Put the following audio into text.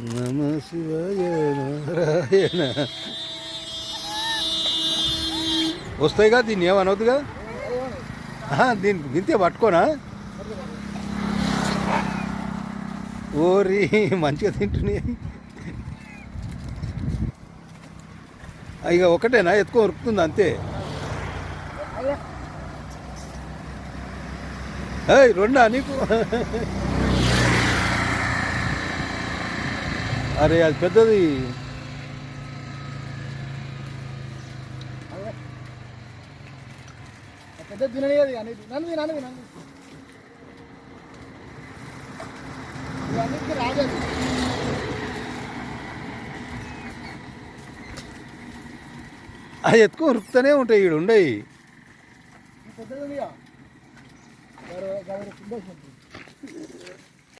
నమ శివాయ నారాయణ. వస్తాయిగా, దీన్ని ఏమనవద్దుగా. దీన్ని గింతే పట్టుకోనా. ఓరి మంచిగా తింటున్నాయి. ఇక ఒకటేనా ఎత్తుకో ఉరుకుతుంది అంతే. రెండా నీకు? అరే అది పెద్దది. పెద్ద తినలేదు కానీ నన్ను నన్ను నన్ను ఇవన్నీ రాలేదు. అది ఎత్తుకో ఉరుకుతూనే ఉంటాయి. ఈడు ఉండయి. పెద్దది